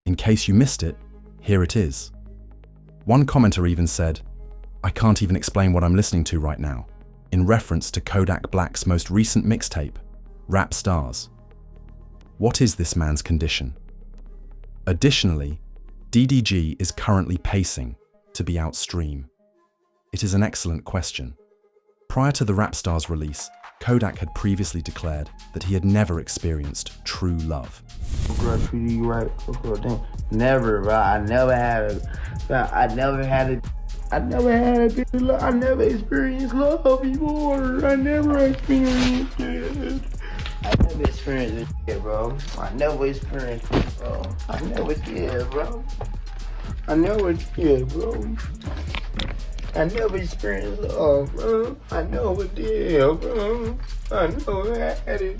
In case you missed it, here it is. One commenter even said, "I can't even explain what I'm listening to right now," in reference to Kodak Black's most recent mixtape, Rap Stars. What is this man's condition? Additionally, DDG is currently pacing to be outstream. It is an excellent question. Prior to the Rap Stars release, Kodak had previously declared that he had never experienced true love. Girl treated you right, never, bro. I never had a good love. I never experienced love before. I never experienced it. I never experienced it, bro. I never experienced it, bro. I never did, bro. I never did, bro. I never experienced love, bro. I never did, bro. I never had it.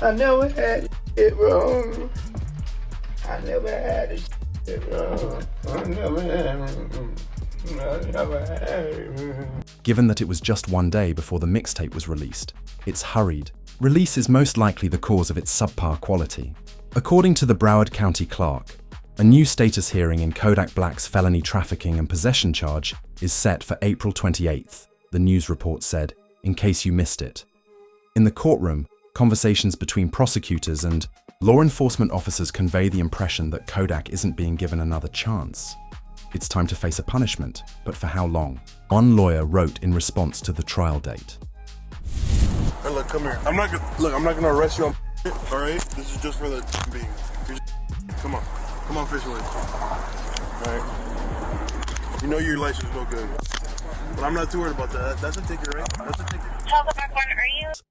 I never had it, bro. I never had it, bro. I never had it. Given that it was just one day before the mixtape was released, its hurried release is most likely the cause of its subpar quality. According to the Broward County Clerk, a new status hearing in Kodak Black's felony trafficking and possession charge is set for April 28th, the news report said, in case you missed it. In the courtroom, conversations between prosecutors and law enforcement officers convey the impression that Kodak isn't being given another chance. It's time to face a punishment, but for how long? One lawyer wrote in response to the trial date. Hey, look, come here. I'm not gonna arrest you on all right? This is just for the being. Come on fishing with me. All right. You know your license is no good, but I'm not too worried about that. That's a ticket, right? That's a ticket.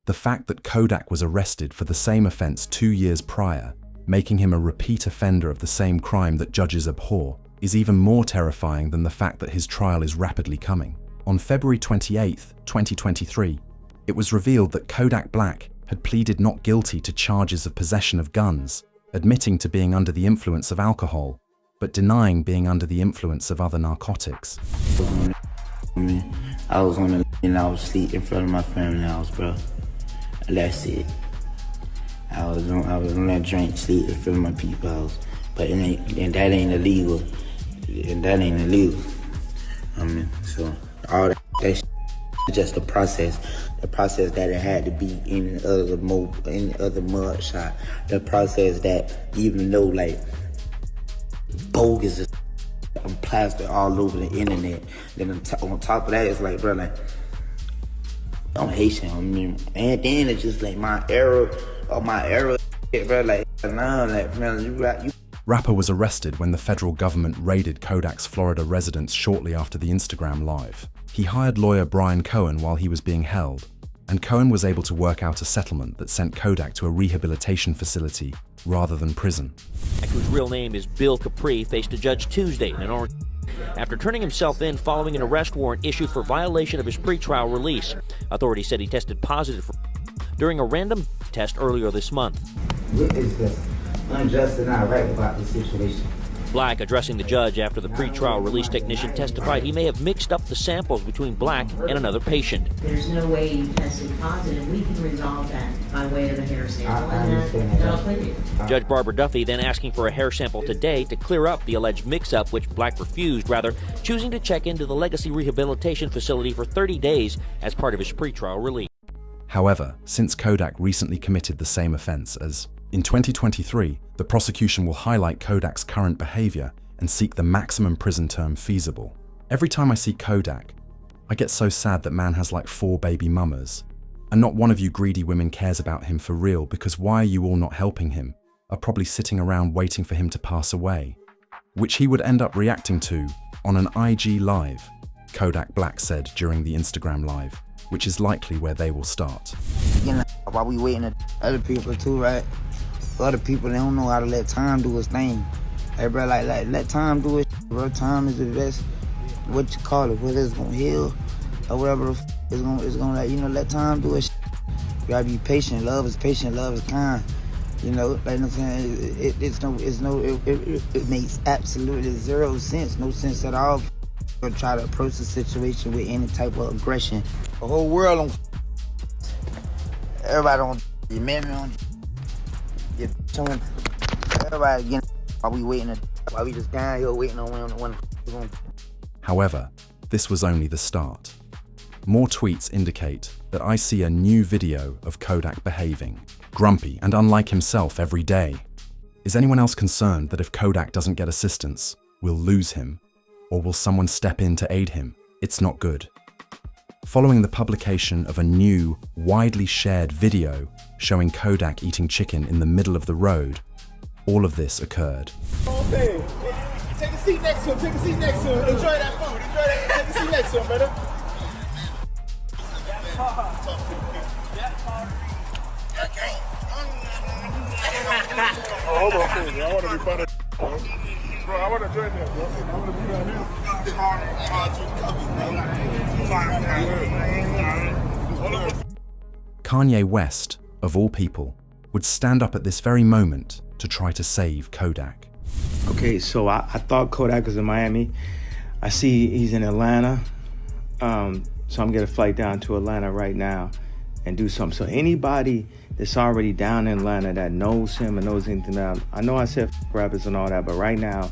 The fact that Kodak was arrested for the same offense 2 years prior, making him a repeat offender of the same crime that judges abhor, is even more terrifying than the fact that his trial is rapidly coming. On February 28, 2023, it was revealed that Kodak Black had pleaded not guilty to charges of possession of guns, admitting to being under the influence of alcohol, but denying being under the influence of other narcotics. I was on the and I was asleep in front of my family house, bro. That's it. I was on that drink, sleep in front of my people's house, but that ain't illegal. And that ain't illegal. So all that shit is just the process that it had to be in other mud shot. The process that even though like bogus is plastered all over the internet. Then on top of that, it's like, bro, like I'm Haitian. I mean, and then it's just like my era, bro. Like nah, like man, you. Rapper was arrested when the federal government raided Kodak's Florida residence shortly after the Instagram Live. He hired lawyer Brian Cohen while he was being held, and Cohen was able to work out a settlement that sent Kodak to a rehabilitation facility rather than prison. Whose real name is Bill Capri faced a judge Tuesday in Orange after turning himself in following an arrest warrant issued for violation of his pretrial release. Authorities said he tested positive during a random test earlier this month. What is the unjust and not right about this situation? Black, addressing the judge after the pretrial release technician testified he may have mixed up the samples between Black and another patient. There's no way you tested positive. We can resolve that by way of a hair sample, and that'll clear you. Judge Barbara Duffy then asking for a hair sample today to clear up the alleged mix-up, which Black refused, rather choosing to check into the Legacy Rehabilitation Facility for 30 days as part of his pretrial release. However, since Kodak recently committed the same offense as in 2023, the prosecution will highlight Kodak's current behavior and seek the maximum prison term feasible. Every time I see Kodak, I get so sad that man has like 4 baby mamas. And not one of you greedy women cares about him for real, because why are you all not helping him? Are probably sitting around waiting for him to pass away. Which he would end up reacting to on an IG Live, Kodak Black said during the Instagram Live, which is likely where they will start. You know, while we waiting on other people too, right? Other people, they don't know how to let time do its thing. Hey, bro, like let time do it, bro. Time is the best, what you call it, whether it's gonna heal or whatever it's gonna let, you know, let time do it. You gotta be patient. Love is patient, love is kind. You know, like I'm saying, it makes absolutely zero sense, no sense at all. Or try to approach the situation with any type of aggression. The whole world on everybody on the amendment on everybody getting While we just down here waiting on when However, this was only the start. More tweets indicate that I see a new video of Kodak behaving, grumpy and unlike himself every day. Is anyone else concerned that if Kodak doesn't get assistance, we'll lose him? Or will someone step in to aid him? It's not good. Following the publication of a new, widely shared video showing Kodak eating chicken in the middle of the road, all of this occurred. Take a seat next to him. Take a seat next to him. Enjoy that food. Enjoy that. Take a seat next to him, brother. Oh, hold on, please. I want to be part of bro, I want to join them, bro. I want to be down here. Kanye West, of all people, would stand up at this very moment to try to save Kodak. Okay, so I thought Kodak was in Miami. I see he's in Atlanta. So I'm getting a flight down to Atlanta right now and do something. So anybody that's already down in Atlanta that knows him and knows anything about him, I know I said rappers and all that, but right now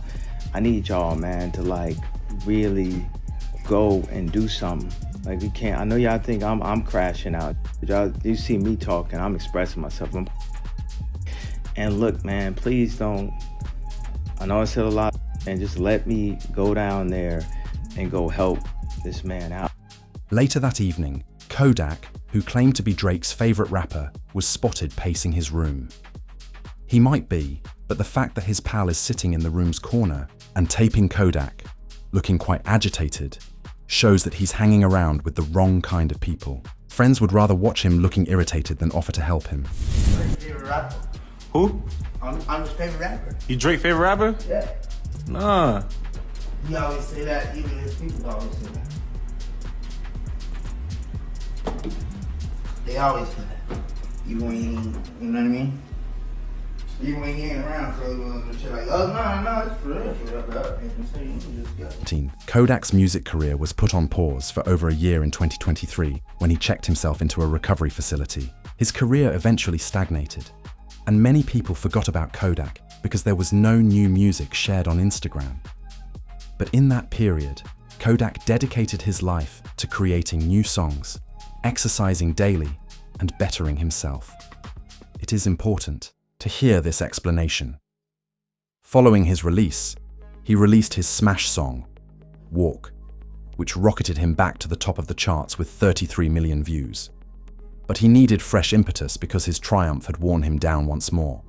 I need y'all, man, to like really go and do something. Like we can't, I know y'all think I'm crashing out. Y'all, you see me talking, I'm expressing myself. And look, man, please don't, I know I said a lot, and just let me go down there and go help this man out. Later that evening, Kodak, who claimed to be Drake's favorite rapper, was spotted pacing his room. He might be, but the fact that his pal is sitting in the room's corner and taping Kodak, looking quite agitated, shows that he's hanging around with the wrong kind of people. Friends would rather watch him looking irritated than offer to help him. Who? I'm his favorite rapper. You Drake favorite rapper? Yeah. Nah. He always say that, even his people always say that. They always say that. Even when he ain't, you know what I mean? Even when he ain't around, so he was shit like, oh, no, it's for real. Kodak's music career was put on pause for over a year in 2023 when he checked himself into a recovery facility. His career eventually stagnated, and many people forgot about Kodak because there was no new music shared on Instagram. But in that period, Kodak dedicated his life to creating new songs, exercising daily, and bettering himself. It is important to hear this explanation. Following his release, he released his smash song, Walk, which rocketed him back to the top of the charts with 33 million views. But he needed fresh impetus because his triumph had worn him down once more.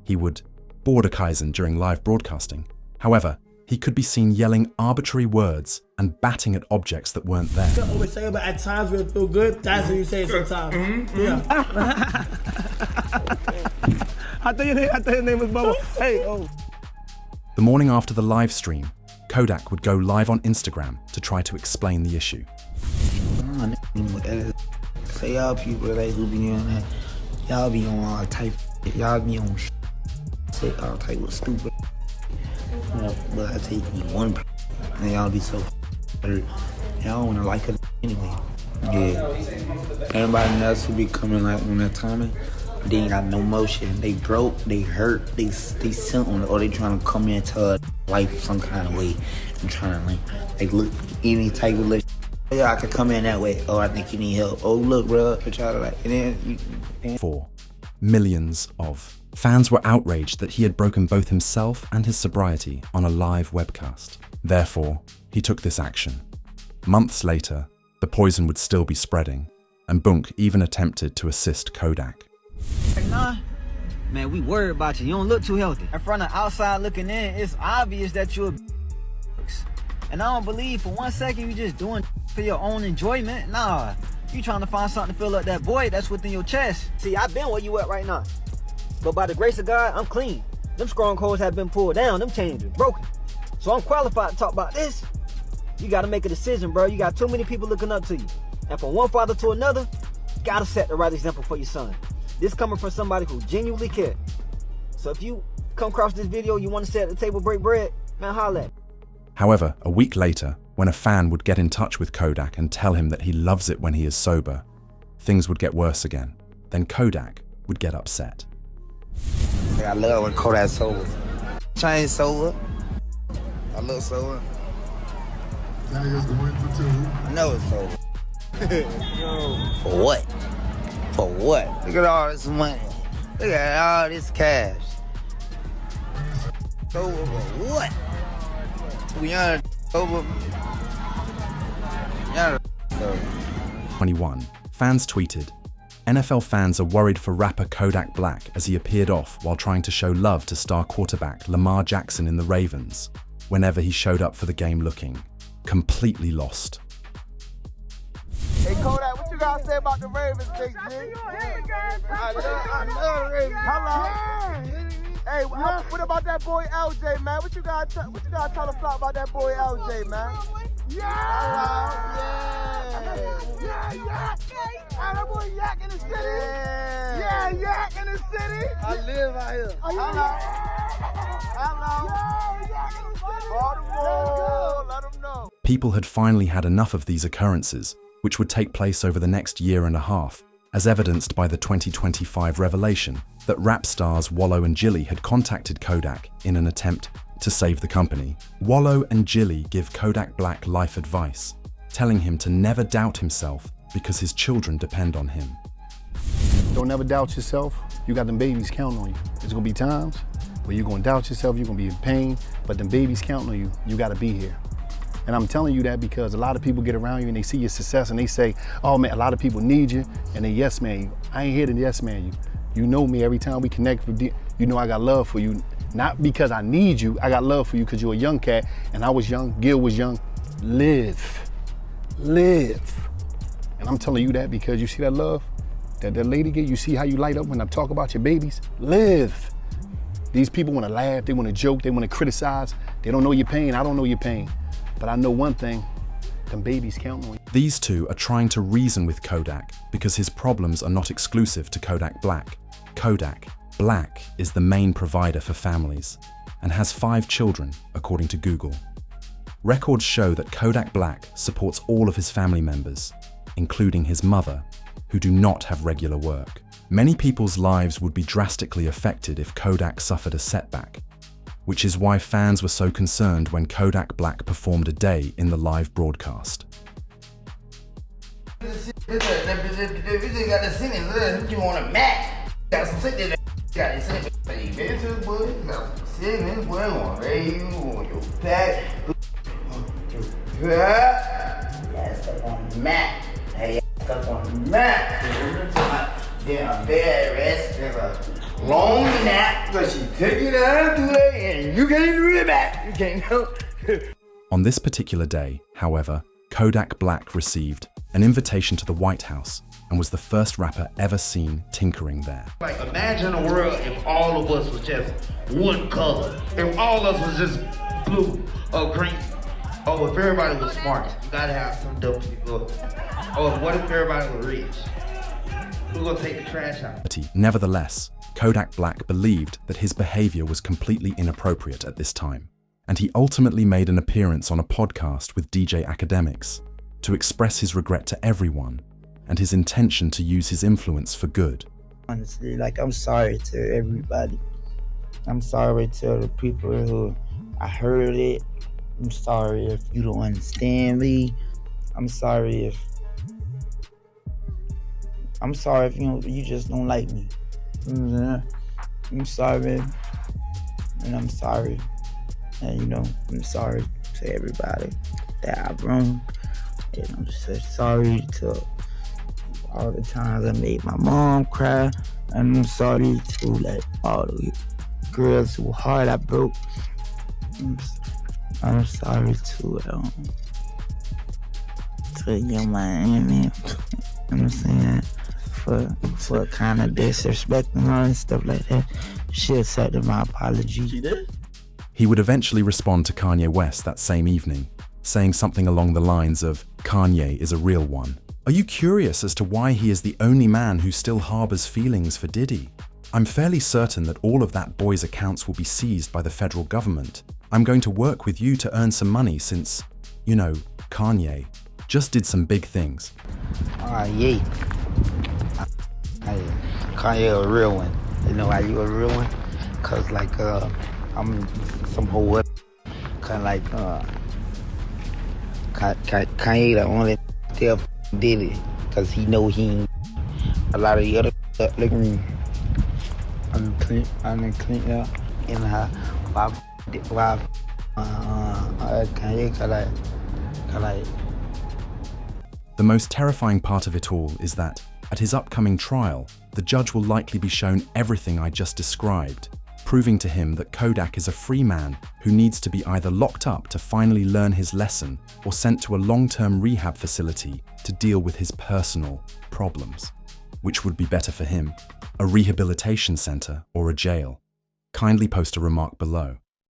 He would Borderkaisen during live broadcasting. However, he could be seen yelling arbitrary words and batting at objects that weren't there. You always say, but at times when it feel good, that's what you say sometimes. Yeah. I thought your name was Bubba. Hey, oh. The morning after the live stream, Kodak would go live on Instagram to try to explain the issue. Say y'all people like who be on that, y'all be on all type, y'all be on say all type of stupid. But I take you one and y'all be so hurt. Y'all wanna like it anyway. Yeah. Everybody else who be coming like on that timing, they ain't got no motion. They broke, they hurt, they something, or they trying to come into life some kind of way and trying to like look any type of list. Yeah, I could come in that way. Oh, I think you need help. Oh, look, bro, try to like, and then 4 millions of fans were outraged that he had broken both himself and his sobriety on a live webcast. Therefore, he took this action. Months later, the poison would still be spreading, and Bunk even attempted to assist Kodak. Nah, man, we worried about you. You don't look too healthy. In front of outside looking in, it's obvious that you're a and I don't believe for 1 second you just doing for your own enjoyment. Nah, you trying to find something to fill up that void that's within your chest. See, I've been where you at right now. But by the grace of God, I'm clean. Them strongholds have been pulled down, them chains are broken. So I'm qualified to talk about this. You gotta make a decision, bro. You got too many people looking up to you. And from one father to another, gotta set the right example for your son. This coming from somebody who genuinely cares. So if you come across this video, you wanna sit at the table, break bread, man, holla at me. However, a week later, when a fan would get in touch with Kodak and tell him that he loves it when he is sober, things would get worse again. Then Kodak would get upset. I love when Kodak's sober. Chain sober. I look sober. That nigga's going for two. I know it's sober. For what? For what? Look at all this money. Look at all this cash. Sober for what? We young sober. Young sober. 21. Fans tweeted, NFL fans are worried for rapper Kodak Black as he appeared off while trying to show love to star quarterback Lamar Jackson in the Ravens, whenever he showed up for the game looking completely lost. Hey Kodak, what you gotta say about the Ravens, Big G? I love Ravens. How long? Hey, what about that boy LJ, man? What you gotta tell the flock about that boy LJ, man? That boy Yak in the city. Yak in the city. I live out here. Baltimore, let him know. People had finally had enough of these occurrences, which would take place over the next year and a half, as evidenced by the 2025 revelation that rap stars Wallow and Jilly had contacted Kodak in an attempt to save the company. Wallow and Jilly give Kodak Black life advice, telling him to never doubt himself because his children depend on him. Don't never doubt yourself. You got them babies counting on you. There's gonna be times where you're gonna doubt yourself, you're gonna be in pain, but them babies counting on you, you gotta be here. And I'm telling you that because a lot of people get around you and they see your success and they say, oh man, a lot of people need you, and they yes man you. I ain't here to yes man you. You know me, every time we connect, you know I got love for you. Not because I need you, I got love for you because you're a young cat and I was young, Gil was young. Live. And I'm telling you that because you see that love that lady get, you see how you light up when I talk about your babies? Live. These people wanna laugh, they wanna joke, they wanna criticize. They don't know your pain, I don't know your pain. But I know one thing, them babies count on you. These two are trying to reason with Kodak because his problems are not exclusive to Kodak Black. Kodak Black is the main provider for families and has 5 children, according to Google. Records show that Kodak Black supports all of his family members, including his mother, who do not have regular work. Many people's lives would be drastically affected if Kodak suffered a setback, which is why fans were so concerned when Kodak Black performed a day in the live broadcast. Long nap, but she took it out today and you can't do it back. You can't help. On this particular day, however, Kodak Black received an invitation to the White House and was the first rapper ever seen tinkering there. Like, imagine a world if all of us was just one color. If all of us was just blue or green. Oh, if everybody was smart, you gotta have some dope people. Oh, what if everybody was rich? Who's gonna take the trash out? Nevertheless, Kodak Black believed that his behavior was completely inappropriate at this time, and he ultimately made an appearance on a podcast with DJ Academics to express his regret to everyone and his intention to use his influence for good. Honestly, like, I'm sorry to everybody. I'm sorry to the people who I heard it. I'm sorry if you don't understand me. I'm sorry if you just don't like me. I'm sorry, and I'm sorry, and I'm sorry to everybody that I've wronged, and I'm so sorry to all the times I made my mom cry, and I'm sorry to like all the girls whose heart I broke. I'm sorry to Young Miami, you know what I'm saying, for kind of disrespecting her and stuff like that. She accepted my apology. She did? He would eventually respond to Kanye West that same evening, saying something along the lines of, "Kanye is a real one. Are you curious as to why he is the only man who still harbors feelings for Diddy? I'm fairly certain that all of that boy's accounts will be seized by the federal government. I'm going to work with you to earn some money since, Kanye just did some big things." Yeah. Kanye a real one. You know why you a real one? Cause like I I'm some whole kind of like Kanye the only still did it because he know he ain't a lot of the other look at me. I'm clean up in her Kanye like. The most terrifying part of it all is that, at his upcoming trial, the judge will likely be shown everything I just described, proving to him that Kodak is a free man who needs to be either locked up to finally learn his lesson or sent to a long-term rehab facility to deal with his personal problems. Which would be better for him, a rehabilitation center or a jail? Kindly post a remark below.